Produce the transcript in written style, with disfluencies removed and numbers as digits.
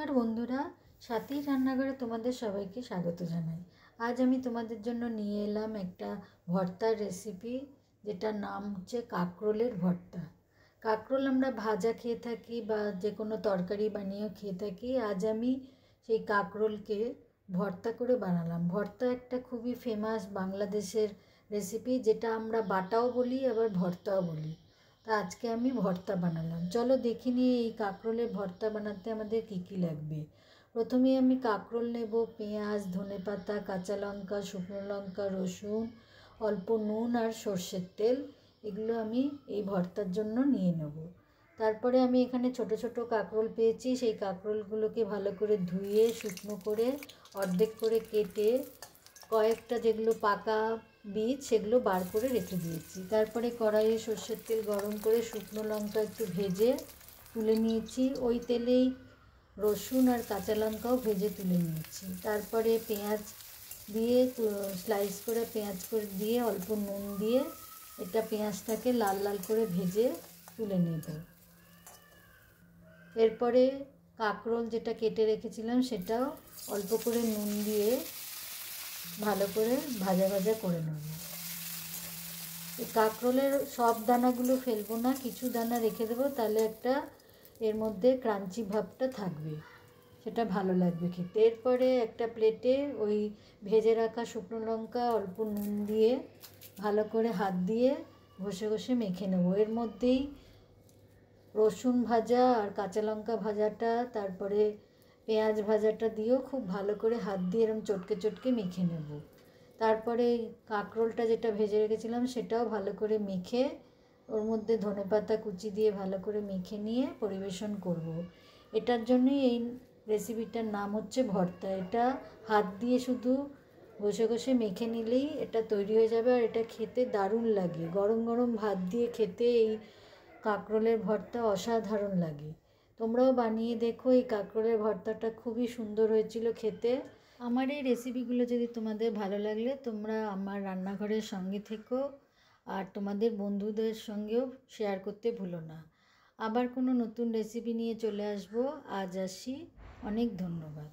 নমস্কার বন্ধুরা, সাথীর রান্নাঘরে তোমাদের সবাইকে স্বাগত জানাই। আজ আমি তোমাদের জন্য নিয়ে এলাম একটা ভর্তার রেসিপি, যেটার নাম হচ্ছে কাঁকরোলের ভর্তা। কাঁকরোল আমরা ভাজা খেয়ে থাকি বা যে কোনো তরকারি বানিয়েও খেয়ে থাকি। আজ আমি সেই কাঁকরোলকে ভর্তা করে বানালাম। ভর্তা একটা খুবই ফেমাস বাংলাদেশের রেসিপি, যেটা আমরা বাটাও বলি আবার ভর্তাও বলি। তা আজকে আমি ভর্তা বানালাম। চলো দেখে নিই এই কাঁকরোলের ভর্তা বানাতে আমাদের কী কী লাগবে। প্রথমে আমি কাঁকরোল নেব, পেঁয়াজ, ধনেপাতা, কাঁচা লঙ্কা, শুকনো লঙ্কা, রসুন, অল্প নুন আর সর্ষের তেল, এগুলো আমি এই ভর্তার জন্য নিয়ে নেব। তারপরে আমি এখানে ছোট ছোট কাঁকরোল পেয়েছি, সেই কাঁকরোলগুলোকে ভালো করে ধুয়ে শুকনো করে অর্ধেক করে কেটে কয়েকটা যেগুলো পাকা বীজ সেগুলো বার করে রেখে দিয়েছি। তারপরে কড়াইয়ে সর্ষের তেল গরম করে শুকনো লঙ্কা একটু ভেজে তুলে নিয়েছি। ওই তেলেই রসুন আর কাঁচা লঙ্কাও ভেজে তুলে নিয়েছি। তারপরে পেঁয়াজ দিয়ে স্লাইস করে পেঁয়াজ করে দিয়ে অল্প নুন দিয়ে এটা পেঁয়াজটাকে লাল লাল করে ভেজে তুলে নেব। এরপরে কাঁকরোল যেটা কেটে রেখেছিলাম সেটাও অল্প করে নুন দিয়ে ভালো করে ভাজা ভাজা করে নেব। এই কাঁকরোলের সব দানাগুলো ফেলবো না, কিছু দানা রেখে দেবো, তাহলে একটা এর মধ্যে ক্রাঞ্চি ভাবটা থাকবে, সেটা ভালো লাগবে খেতে। এরপরে একটা প্লেটে ওই ভেজে রাখা শুকনো লঙ্কা অল্প নুন দিয়ে ভালো করে হাত দিয়ে ঘষে ঘষে মেখে নেব। এর মধ্যেই রসুন ভাজা আর কাঁচা লঙ্কা ভাজাটা, তারপরে পেঁয়াজ ভাজাটা দিয়েও খুব ভালো করে হাত দিয়ে এরকম চটকে চটকে মেখে নেব। তারপরে কাঁকরোলটা যেটা ভেজে রেখেছিলাম সেটাও ভালো করে মেখে ওর মধ্যে ধনেপাতা কুচি দিয়ে ভালো করে মেখে নিয়ে পরিবেশন করব। এটার জন্যই এই রেসিপিটার নাম হচ্ছে ভর্তা। এটা হাত দিয়ে শুধু ঘষে ঘষে মেখে নিলেই এটা তৈরি হয়ে যাবে, আর এটা খেতে দারুণ লাগে। গরম গরম ভাত দিয়ে খেতে এই কাঁকরোলের ভর্তা অসাধারণ লাগে। তোমরাও বানিয়ে দেখো, এই কাঁকরোলের ভর্তাটা খুবই সুন্দর হয়েছিল খেতে। আমার এই রেসিপিগুলো যদি তোমাদের ভালো লাগলে তোমরা আমার রান্নাঘরের সঙ্গে থেকো, আর তোমাদের বন্ধুদের সঙ্গেও শেয়ার করতে ভুলো না। আবার কোনো নতুন রেসিপি নিয়ে চলে আসবো। আজ আসি, অনেক ধন্যবাদ।